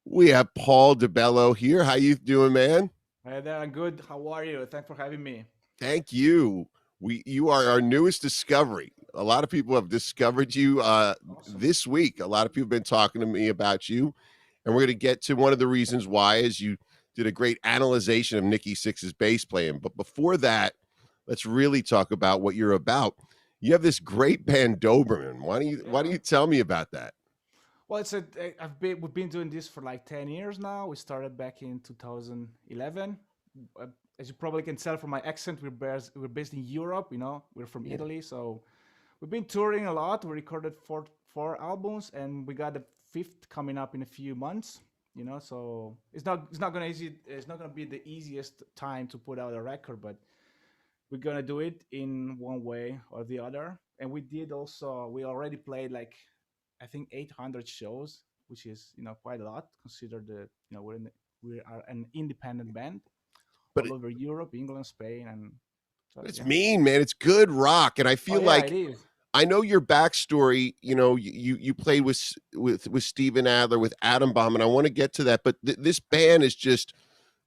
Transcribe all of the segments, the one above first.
We have Paul DeBello here. How you doing, man? Hi there, I'm good. How are you? Thanks for having me. Thank you. You are our newest discovery. A lot of people have discovered you Awesome. this week. A lot of people have been talking to me about you, and we're going to get to one of the reasons why is you did a great analyzation of Nikki Sixx's bass playing. But before that, let's really talk about what you're about. You have this great band Doberman. Why don't you Yeah. tell me about that? Well, we've been doing this for like 10 years now. We started back in 2011. Uh, As you probably can tell from my accent, we're based in Europe. We're from Yeah. Italy, so we've been touring a lot. We recorded four albums, and we got a fifth coming up in a few months. So it's not gonna be the easiest time to put out a record, but we're gonna do it in one way or the other. And we already played like I think 800 shows, which is quite a lot. Consider we are an independent band But all over Europe, England, Spain, and so it's yeah. mean, man. It's good rock, and I Oh feel yeah, it like is. I know your backstory. You played with Steven Adler, with Adam Bomb, and I want to get to that. But this band is just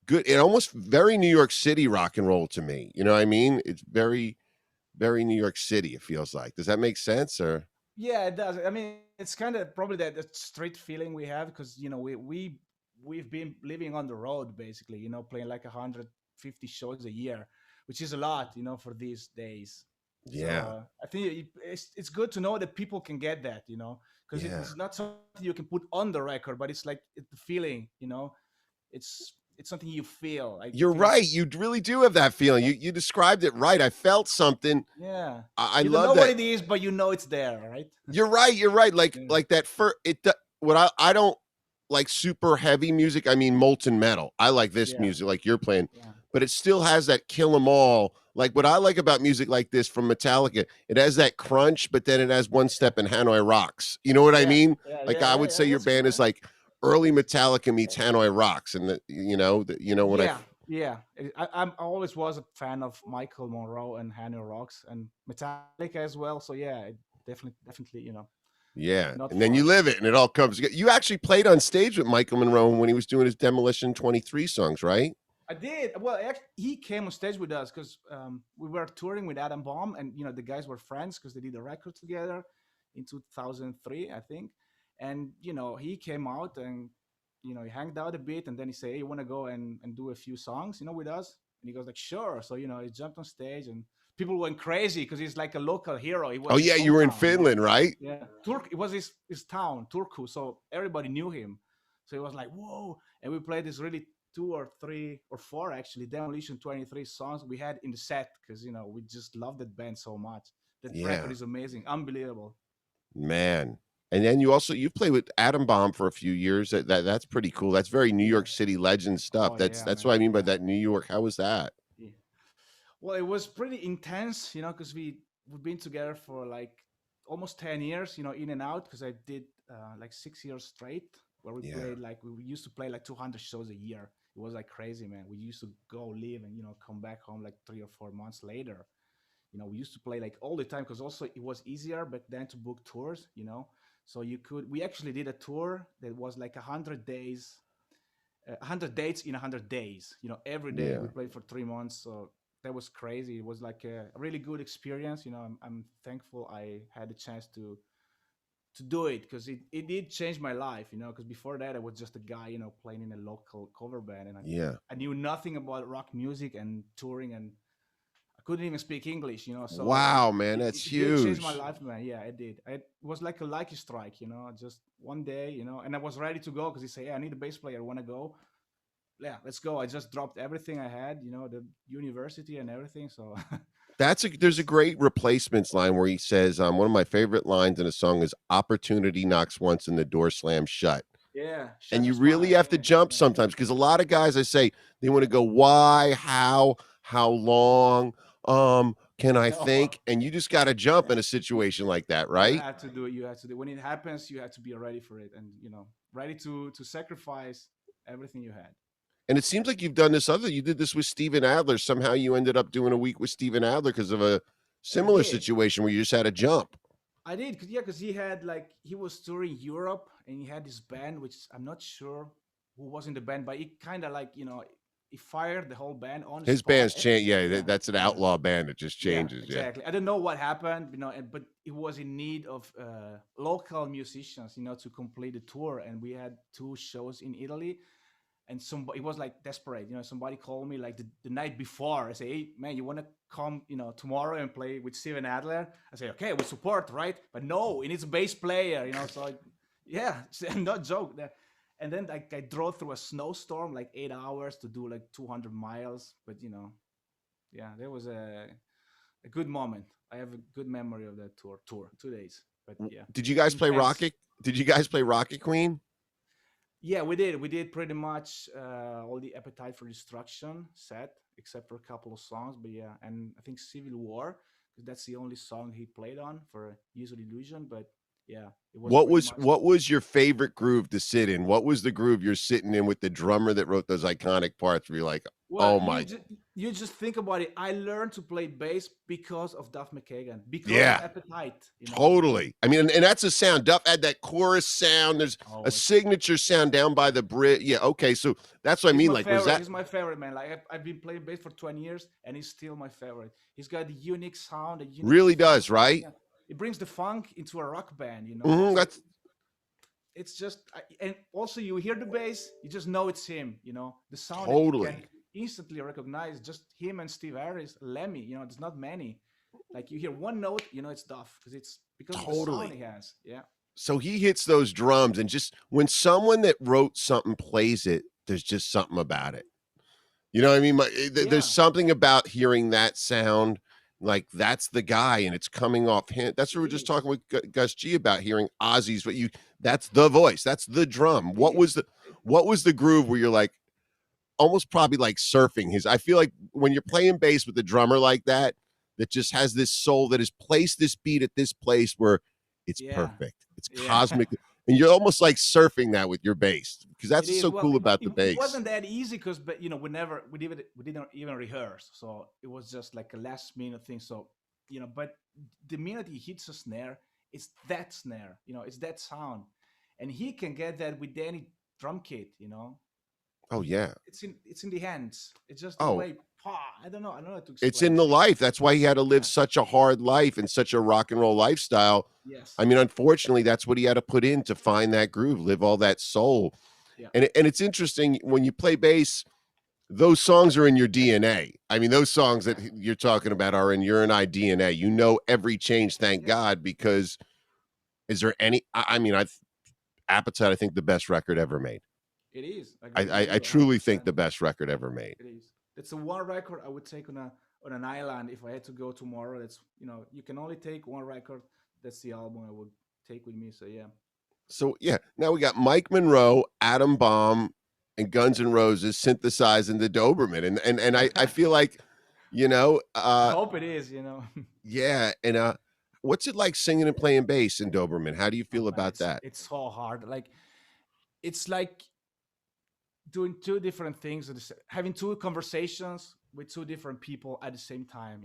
good. It almost very New York City rock and roll to me. You know what I mean? It's very, very New York City. It feels like. Does that make sense? Or Yeah, it does. I mean, it's kind of probably that street feeling we have because we've been living on the road basically. Playing like 150 shows a year, which is a lot, for these days. yeah, So I think it's good to know that people can get that, because yeah. it's not something you can put on the record, but it's like the feeling, it's something you feel. I You're think, right. You really do have that feeling. You described it right. I felt something. yeah, I you don't love know what that. it is, but you know it's there, right? You're right. You're right. Like Yeah, like that for it. What I don't like super heavy music. I mean molten metal. I like this yeah, music like you're playing, yeah, but it still has that kill 'em all. Like what I like about music like this from Metallica, it has that crunch, but then it has one step in Hanoi Rocks. You know what I yeah, mean? yeah, Like yeah, I yeah, would yeah. say your That's good. band is like early Metallica meets Hanoi Rocks, and when I Yeah, yeah. I always was a fan of Michael Monroe and Hannah Rocks and Metallica as well. So yeah, definitely, yeah, not and then you far. live it, and it all comes together. You actually played on stage with Michael Monroe when he was doing his Demolition 23 songs, right? I did. Well, actually, he came on stage with us because we were touring with Adam Baum, and the guys were friends because they did a record together in 2003, I think. And he came out and he hanged out a bit, and then he said, "Hey, you want to go and do a few songs, with us?" And he goes like, "Sure." So he jumped on stage, and people went crazy because he's like a local hero. It Oh was his yeah, you were in hometown, Finland, right? Yeah, Turk. It was his town, Turku. So everybody knew him. So it was like, whoa. And we played this really two or three or four actually Demolition 23 songs we had in the set because we just love that band so much. That record Yeah, is amazing, unbelievable. man. And then you've played with Adam Bomb for a few years. That's pretty cool. That's very New Yeah. York City legend stuff. Oh That's yeah, that's what I man. mean by Yeah. that New York. How was that? Yeah. Well, it was pretty intense, because we've been together for like almost 10 years, in and out, because I did like 6 years straight where Yeah, we used to play like 200 shows a year. It was like crazy, man. We used to go live and come back home like 3 or 4 months later. We used to play like all the time because also it was easier back then to book tours. So we actually did a tour that was like 100 days, 100 dates in 100 days. Every day we yeah. played for 3 months. So that was crazy. It was like a really good experience. I'm thankful I had the chance to do it because it did change my life. Because before that I was just a guy, playing in a local cover band, and Yeah. I knew nothing about rock music and touring, and I couldn't even speak English. So Wow, man, it, that's it did change my huge. life, man. Yeah, it did. It was like a lucky strike. Just one day, and I was ready to go because he said, "Yeah, I need a bass player. Want to go?" Yeah, let's go. I just dropped everything I had, the university and everything. So There's a great replacements line where he says, one of my favorite lines in a song is opportunity knocks once and the door slams shut. yeah, And you Shatter's really Smile. have to Yeah, jump yeah, sometimes because a lot of guys I say they want to go why, how long, can I yeah. think? And you just got to jump in a situation like that, You right? have to do it. You have to do it. When it happens. You have to be ready for it, and ready to sacrifice everything you had. And it seems like you've done this other. You did this with Steven Adler. Somehow you ended up doing a week with Steven Adler because of a I similar did. situation where you just had to jump. I did, cause he had like he was touring Europe and he had this band, which I'm not sure. who was in the band, but he kind of like, he fired the whole band on the His spot. band's change. Yeah, Yeah, that's an yeah. outlaw band. It just Yeah, changes. Yeah. exactly. I don't know what happened, but he was in need of local musicians, to complete the tour. And we had two shows in Italy, and somebody, it was like desperate. Somebody called me like the night before. I say, hey man, you want to come, tomorrow and play with Steven Adler? I say, okay, we support, right? But no, it needs a bass player, So yeah, not joke. And then I drove through a snowstorm like 8 hours to do like 200 miles. But yeah, there was a good moment. I have a good memory of that tour. 2 days, but yeah, Did you guys play intense. Rocket? Did you guys play Rocket Queen? Yeah, we did. We did pretty much all the Appetite for Destruction set, except for a couple of songs. But yeah, and I think Civil War, because that's the only song he played on for Use of Illusion. But yeah, it was What pretty was much. what was your favorite groove to sit in? What was the groove you're sitting in with the drummer that wrote those iconic parts where you're like, Well, oh you my, just you just think about it. I learned to play bass because of Duff McKagan, because of yeah, Appetite. totally. I mean, and that's a sound. Duff had that chorus sound. There's a Oh, signature sound down by the Brit. Yeah, okay. So that's what I he's mean. my Like, was favorite. that He's my favorite, man. Like I've been playing bass for 20 years, and he's still my favorite. He's got a unique sound, a unique really funk. does, right? Yeah, it brings the funk into a rock band. So That's it's just, and also you hear the bass, you just know it's him. The sound that you can totally, instantly recognize, just him and Steve Harris, Lemmy. There's not many. Like you hear one note, it's Duff because it's because of the sound totally. he has. Yeah, So he hits those drums, and just when someone that wrote something plays it, there's just something about it. You know what I mean? There's yeah, something about hearing that sound, like that's the guy, and it's coming off him. That's what we it were just is. talking with Gus G about hearing Ozzy's. But that's the voice, that's the drum. It is. What was the groove where you're like almost probably like surfing his? I feel like when you're playing bass with a drummer like that, that just has this soul that has placed this beat at this place where it's Yeah, perfect, it's yeah. cosmic, and you're almost like surfing that with your bass because that's It what's is. so Well, cool it, about the it, it bass. wasn't that easy because, but we didn't even rehearse, so it was just like a last minute thing. So but the minute he hits a snare, it's that snare, it's that sound, and he can get that with any drum kit. Oh yeah. It's in the hands. It's just the Oh, way. I don't know. I don't know how to it's explain in it. the life. That's why he had to live Yeah. such a hard life and such a rock and roll lifestyle. Yes. I mean, unfortunately, that's what he had to put in to find that groove, live all that soul. Yeah. And it's interesting when you play bass, those songs are in your DNA. I mean, those songs that Yeah. you're talking about are in your and I DNA. You know every change, thank Yes. God, because is there any I mean, I've Appetite, I think the best record ever made. It is. I I, agree with I, I you truly think 100%. the best record ever made. It is. It's the one record I would take on an island if I had to go tomorrow. That's you can only take one record. That's the album I would take with me. So yeah. So yeah, now we got Mike Monroe, Adam Bomb, and Guns N' Roses synthesizing the Doberman, and I feel like, you know, I uh, hope it is. yeah, and what's it like singing and playing bass in Doberman? How do you Oh feel man, about it's that? it's so hard. Like it's like doing two different things, having two conversations with two different people at the same time.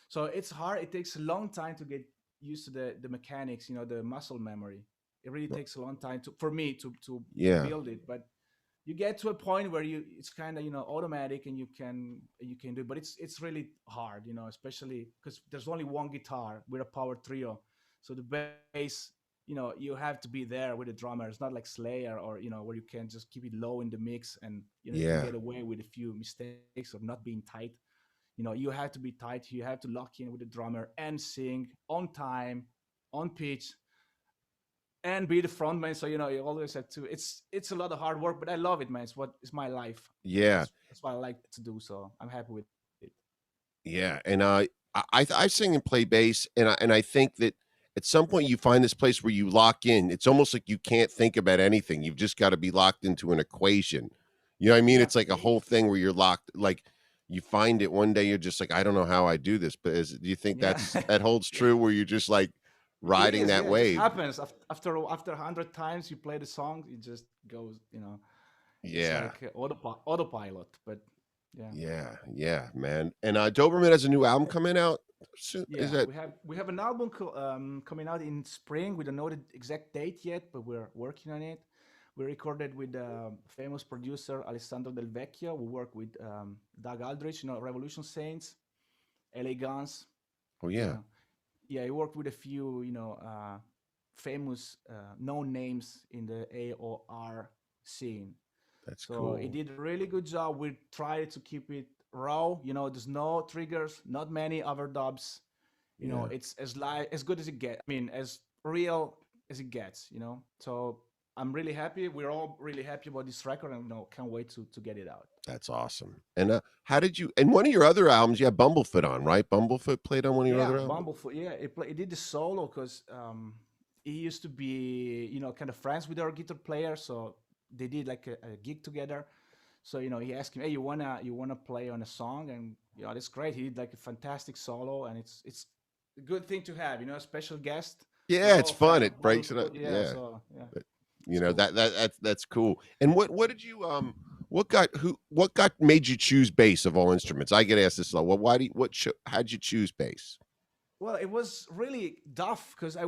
So it's hard. It takes a long time to get used to the mechanics, the muscle memory. It really takes a long time for me to Yeah, build it. But you get to a point where it's kind of automatic, and you can do it. But it's really hard, especially because there's only one guitar with a power trio. So the bass, you have to be there with the drummer. It's not like Slayer, or where you can just keep it low in the mix, and you can yeah, get away with a few mistakes of not being tight. You have to be tight. You have to lock in with the drummer and sing on time, on pitch, and be the front man. So you always have to. It's a lot of hard work, but I love it, man. It's my life. yeah, That's what I like to do. So I'm happy with it. yeah. And I sing and play bass, and I think that at some point you find this place where you lock in. It's almost like you can't think about anything. You've just got to be locked into an equation. You know what I mean? Yeah, It's like a it whole is. thing where you're locked. Like you find it one day, you're just like, I don't know how I do this. But do you think Yeah, that holds yeah. true? Where you're just like It riding is. that Yeah, it just wave? happens after 100 times you play the song. It just goes. It's Yeah. like autopilot. But yeah, Yeah, yeah, man. And Doberman has a new album coming out soon. Is yeah. that We have an album coming out in spring. We don't know the exact date yet, but we're working on it. We recorded with famous producer Alessandro Del Vecchio. We worked with Doug Aldrich, Revolution Saints, LA Guns. Oh yeah, Yeah, yeah. He worked with a few, famous known names in the AOR scene. that's So he cool. did a really good job. We tried to keep it raw. There's no triggers, not many overdubs. Yeah. It's as good as it gets. I mean, as real as it gets. So I'm really happy. We're all really happy about this record, and can't wait to get it out. That's awesome. And how did you? And one of your other albums, you have Bumblefoot on, right? Bumblefoot played on one of your Yeah, other albums. Bumblefoot. Yeah, he did the solo because he used to be kind of friends with our guitar player, so they did like a gig together. So he asked him, "Hey, you wanna play on a song?" And that's great. He did like a fantastic solo, and it's a good thing to have. A special guest. Yeah, We're it's all a fun. fan of It breaks it up. Bumblefoot. Yeah, Yeah, so yeah, but, it's cool. that's cool. And what did you what got made you choose bass of all instruments? I get asked this a lot. Well, why do you, how'd you choose bass? Well, it was really tough because I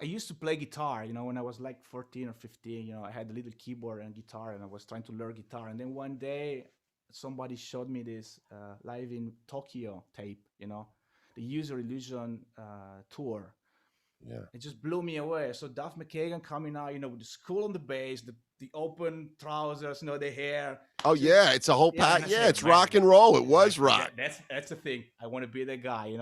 used to play guitar, when I was like 14 or 15, I had a little keyboard and guitar and I was trying to learn guitar. And then one day somebody showed me this live in Tokyo tape, the User Illusion tour. Yeah. It just blew me away. So Duff McKagan coming out, with the skull on the bass, the open trousers, the hair. Oh Just yeah, it's a whole yeah, and pack. I Yeah, said, it's man, rock and roll. It was exactly. rock. That's the thing. I want to be the guy.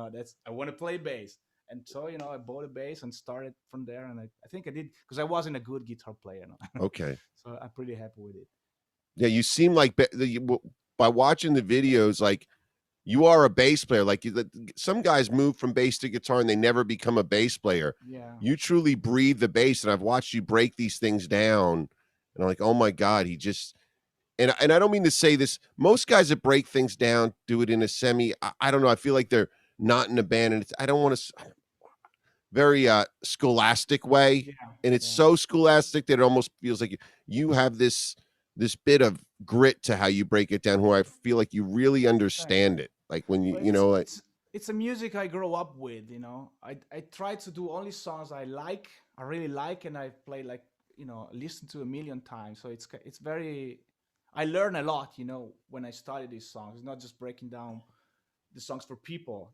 I want to play bass. And so I bought a bass and started from there. And I think I did because I wasn't a good guitar player. Okay. So I'm pretty happy with it. Yeah, you seem like by watching the videos, like you are a bass player. Like some guys move from bass to guitar and they never become a bass player. Yeah. You truly breathe the bass, and I've watched you break these things down. And I'm like, oh my god, he just and I don't mean to say this. Most guys that break things down do it in a semi. I don't know. I feel like they're not in a band, and I don't want to very scholastic way, Yeah. and it's Yeah. so scholastic that it almost feels like you have this bit of grit to how you break it down, where I feel like you really Thanks. understand it. Like when Well, like it's a music I grew up with. I try to do only songs I really like, and I play like listen to a million times. So it's very. I learn a lot, when I study these songs. It's not just breaking down the songs for people,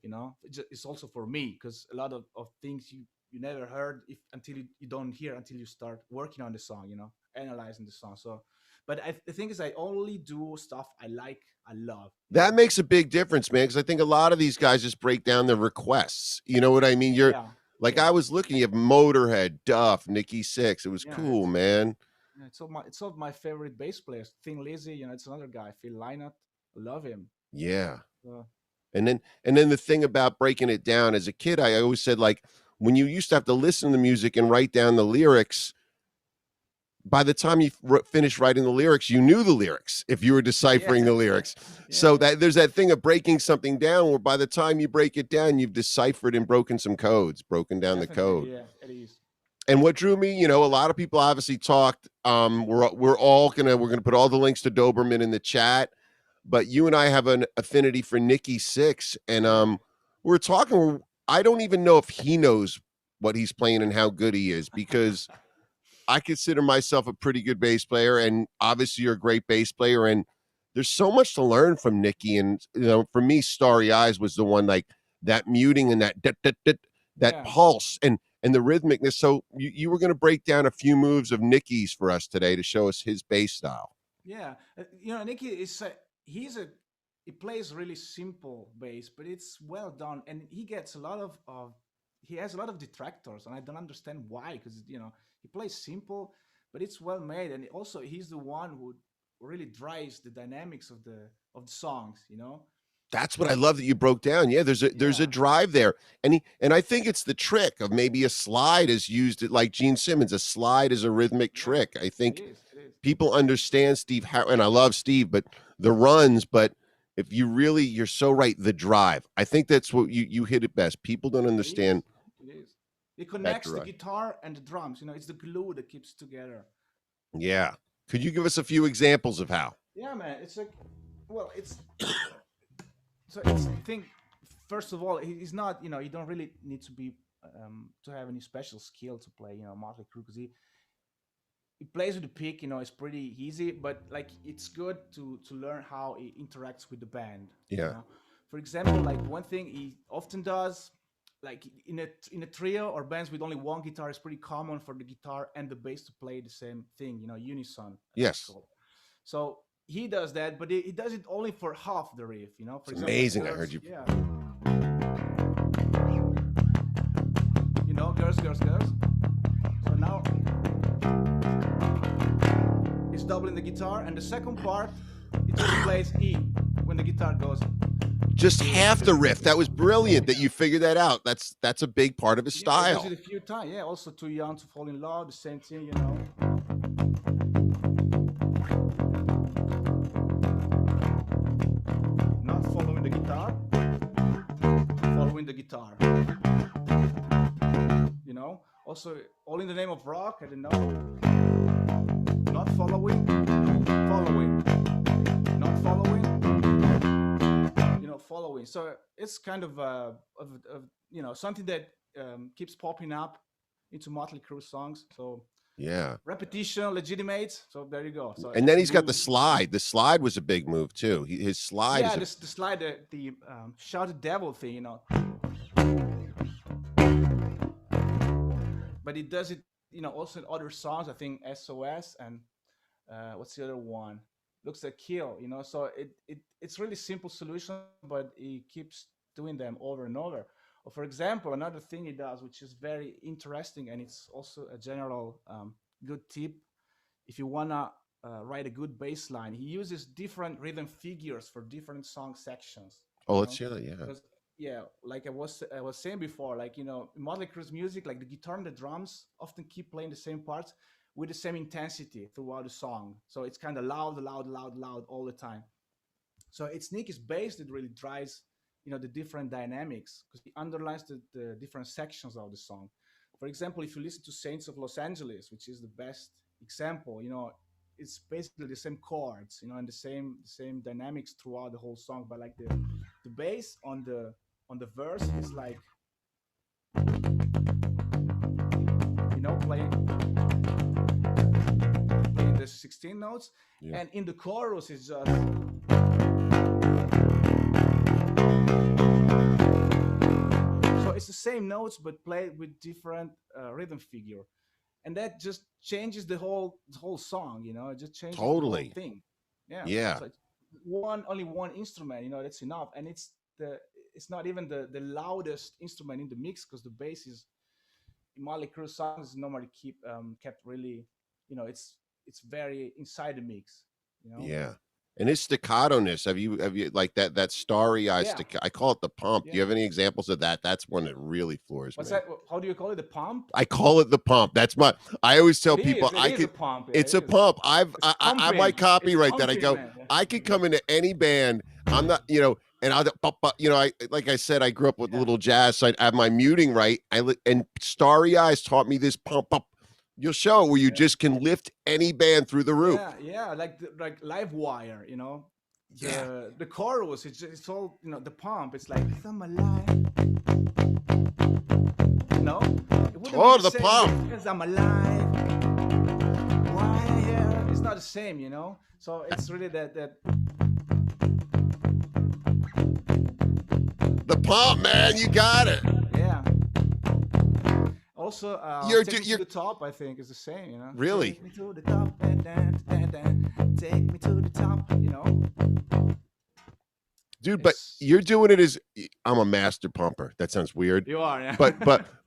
it's also for me because a lot of things you never heard until you don't hear until you start working on the song, analyzing the song. So, but the thing is, I only do stuff I like, I love. that makes a big difference, man. Because I think a lot of these guys just break down their requests. You know what I mean? You're Yeah, like yeah, I was looking. You have Motorhead, Duff, Nikki Sixx. It was yeah. cool, man. It's all my favorite bass players. Thin Lizzy, it's another guy. Phil Lynott, I love him. Yeah. So, And then the thing about breaking it down as a kid, I always said like when you used to have to listen to music and write down the lyrics, by the time you finished writing the lyrics, you knew the lyrics if you were yeah, deciphering the lyrics. yeah, So that there's that thing of breaking something down where by the time you break it down, you've deciphered and broken some codes, broken down the definitely, code. yeah, it is. And what drew me, a lot of people obviously talked. We're gonna put all the links to Doberman in the chat, but you and I have an affinity for Nikki Sixx, and Yeah. we're talking. I don't even know if he knows what he's playing and how good he is because I consider myself a pretty good bass player, and obviously you're a great bass player, and there's so much to learn from Nikki. And for me, Starry Eyes was the one like that muting and that Yeah. pulse and the rhythmicness. So you were going to break down a few moves of Nikki's for us today to show us his bass style. Yeah, Nicky is he plays really simple bass, but it's well done, and he gets a lot of he has a lot of detractors, and I don't understand why, because he plays simple, but it's well made, and also he's the one who really drives the dynamics of the songs. That's what I love that you broke down. Yeah, there's a Yeah, drive there, and I think it's the trick of maybe a slide is used like Gene Simmons. A slide is a rhythmic yeah, trick. I it think is, it is. people understand Steve Harris, and I love Steve, but the runs. But if you're so right. The drive. I think that's what you hit it best. People don't It is, understand it is. It that connects the drive. guitar and the drums. It's the glue that keeps together. Yeah. Could you give us a few examples of how? Yeah, man. It's like, well, it's so it's I think first of all, he's not. You don't really need to be to have any special skill to play. Motley Crue because it plays with the pick, it's pretty easy, but like it's good to learn how it interacts with the band. You Yeah. know, for example, like one thing he often does, like in a trio or bands with only one guitar, is pretty common for the guitar and the bass to play the same thing. Unison, as it's Yes. called. So he does that, but he does it only for half the riff. For It's example, like amazing. I heard girls, you. yeah, girls, girls, girls. So now it's doubling the guitar, and the second part it just plays E when the guitar goes. Just half the riff. That was brilliant that you figured that out. That's a big part of his Yeah, he does style. it a few times. Yeah, also Too Young to Fall in Love, the same thing. Not following the guitar, following the guitar. Also All in the Name of Rock, I don't know. Not following, following, not following, following. So it's kind of something that keeps popping up into Motley Crue songs. So Yeah. repetition, legitimate. So there you go. So And then he's got the slide. The slide was a big move too. His slide yeah, is the slide, the Shout the Devil thing. But he does it, also in other songs. I think SOS and what's the other one? Looks Like Kill. So it's really simple solution, but he keeps doing them over and over. Or for example, another thing he does, which is very interesting, and it's also a general good tip if you wanna write a good bass line. He uses different rhythm figures for different song sections. Oh, let's hear that. Yeah. Because yeah, like I was saying before, like in Motley Crue's music, like the guitar and the drums often keep playing the same parts with the same intensity throughout the song. So it's kind of loud, loud, loud, loud all the time. So it's Nicky's bass that really drives, the different dynamics because he underlines the different sections of the song. For example, if you listen to Saints of Los Angeles, which is the best example, it's basically the same chords, and the same dynamics throughout the whole song. But like the bass on the verse is like, playing the 16 notes, Yeah. and in the chorus is just. So it's the same notes but played with different rhythm figure, and that just changes the whole song. It just changes the whole Totally. thing. Yeah. Yeah. So it's only one instrument. That's enough, and it's not even the loudest instrument in the mix because the bass is in Motley Crue songs normally kept really, it's very inside the mix. Yeah. And his staccato-ness, have you like that starry eye Yeah. staccato? I call it the pump. Do you Yeah. have any examples of that? That's one that really floors What's me. that? How do you call it? The pump? I call it the pump. I always tell It people is. It is a pump. Yeah, it's it a is. pump. It's I might pumping. It's copyright that. I pumping, go, man. I could come into any band. I'm not, and I like I said, I grew up with a Yeah. little jazz, so I have my muting right. And Starry Eyes taught me this pump up. You'll show where you Yeah. just can lift any band through the roof. Yeah. Like Live Wire. Yeah. The chorus. It's all the pump. It's like I'm alive. No. It wouldn't Oh, be the same pump. because I'm alive. Why here? It's not the same. So it's really that. The pump, man. You got it. Yeah. Also, Take Me to the Top, I think, is the same. Really? Take me to the top, take me to the top. Dude, but you're doing it as I'm a master pumper. That sounds weird. You are, yeah.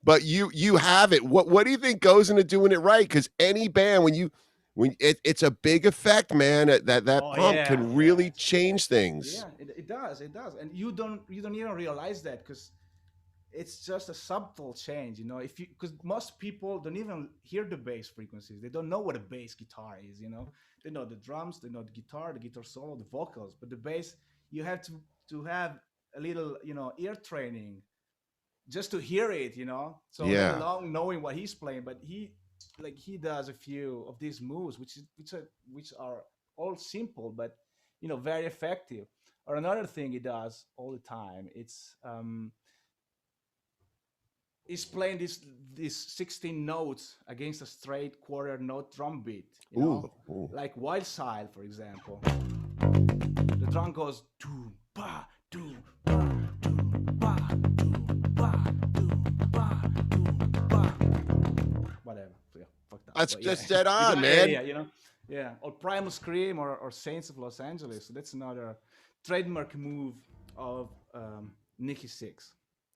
But you have it. What do you think goes into doing it right? Because any band it's a big effect, man. That pump can really change things. Yeah, it does, and you don't even realize that because it's just a subtle change, because most people don't even hear the bass frequencies. They don't know what a bass guitar is. They know the drums, they know the guitar solo, the vocals, but the bass, you have to have a little ear training just to hear it. So let alone knowing what he's playing. But he does a few of these moves which are all simple but very effective. Or another thing he does all the time, he's playing these 16 notes against a straight quarter note drum beat, Ooh. like Wild Side, for example. The drum goes doo ba doo ba doo ba doo ba doo ba doo ba. Whatever. Yeah, fucked up. That's But just dead on, yeah, man. Yeah. Or Primal Scream or Saints of Los Angeles. So that's another trademark move of Nikki Sixx.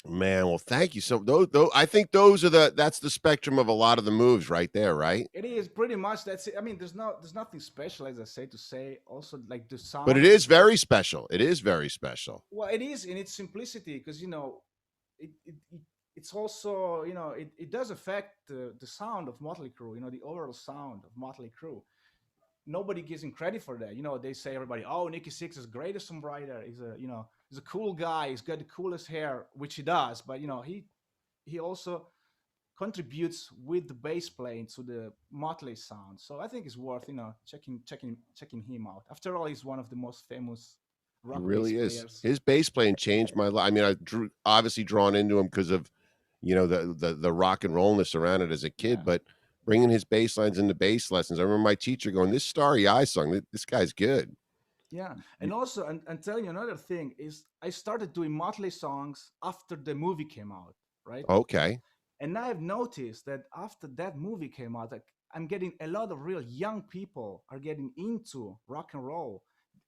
Man, well, thank you. So those I think those are that's the spectrum of a lot of the moves right there, right? It is pretty much that's it. I mean, there's nothing special, as I say, to say. Also, like the But it sound. is very special. It is very special. Well, it is in its simplicity because it's also it does affect the sound of Motley Crue. The overall sound of Motley Crue. Nobody gives him credit for that. They say everybody, oh, Nikki Sixx is great as songwriter. He's a cool guy. He's got the coolest hair, which he does. But he also contributes with the bass playing to the Motley sound. So I think it's worth checking him out. After all, he's one of the most famous He rock bass really is. players. His bass playing changed my life. I mean, obviously drawn into him because of the rock and rollness around it as a kid, Yeah. but bringing his bass lines into bass lessons. I remember my teacher going, "This Starry Eye song, this guy's good." Yeah, and also, and telling you another thing is, I started doing Motley songs after the movie came out, right? Okay. And I've noticed that after that movie came out, like, I'm getting a lot of real young people are getting into rock and roll,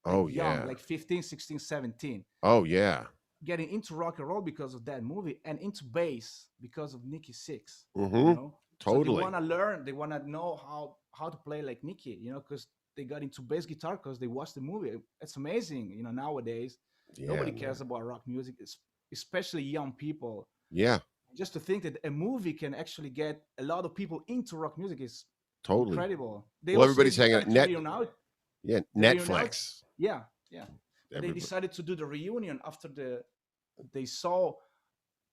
like Oh young, yeah. like 15, 16, 17, Oh yeah. getting into rock and roll because of that movie and into bass because of Nikki Sixx, Mm-hmm. So they Totally. want to learn, they want to know how to play like Nikki, because they got into bass guitar because they watched the movie. It's amazing, nowadays Yeah, nobody man. cares about rock music, especially young people. Yeah. Just to think that a movie can actually get a lot of people into rock music is Totally. incredible. They Well, also everybody's hanging out. decided to reunite. Yeah, The reunite. Netflix. Yeah. They Everybody. decided to do the reunion after they saw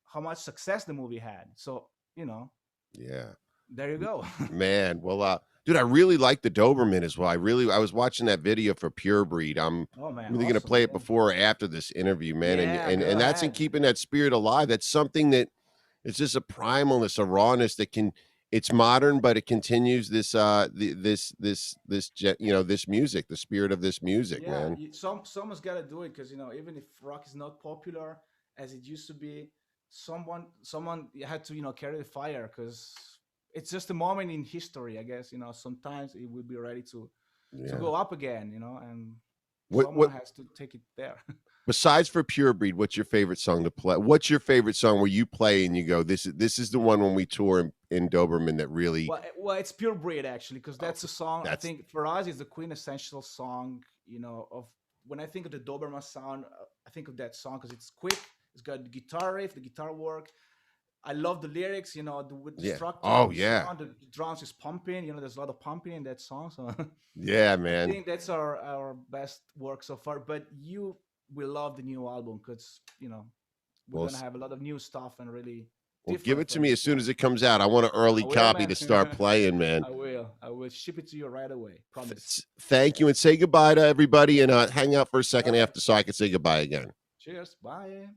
how much success the movie had. So, Yeah. there you go. Man, well, dude, I really like the Doberman as well. I was watching that video for Pure Breed. I'm Oh man, really gonna awesome, play it yeah. before or after this interview, man. Yeah, And go and that's in ahead. keeping that spirit alive. That's something that it's just a primalness, a rawness that it's modern, but it continues this this music, the spirit of this music, Yeah, man. someone's got to do it because even if rock is not popular as it used to be, someone had to carry the fire because it's just a moment in history, I guess. Sometimes it will be ready to Yeah. go up again, and What someone has to take it there. besides for Pure Breed, what's your favorite song to play? What's your favorite song where you play and you go, this is the one when we tour in Doberman that really Well, it's Pure Breed actually, because that's a song I that's think for us is the quintessential song. Of when I think of the Doberman sound, I think of that song because it's quick. It's got the guitar riff, the guitar work. I love the lyrics. With the yeah. structure Oh of the yeah. sound, the drums is pumping. There's a lot of pumping in that song. So Yeah, I man. think that's our best work so far. But you will love the new album because we're Well, gonna have a lot of new stuff and really well, give different it to from me as soon before. as it comes out. I want an early I will, copy man. to start playing, man. I will. I will ship it to you right away. Promise. Thank you, and say goodbye to everybody, and hang out for a second All right. after so I can say goodbye again. Cheers. Bye.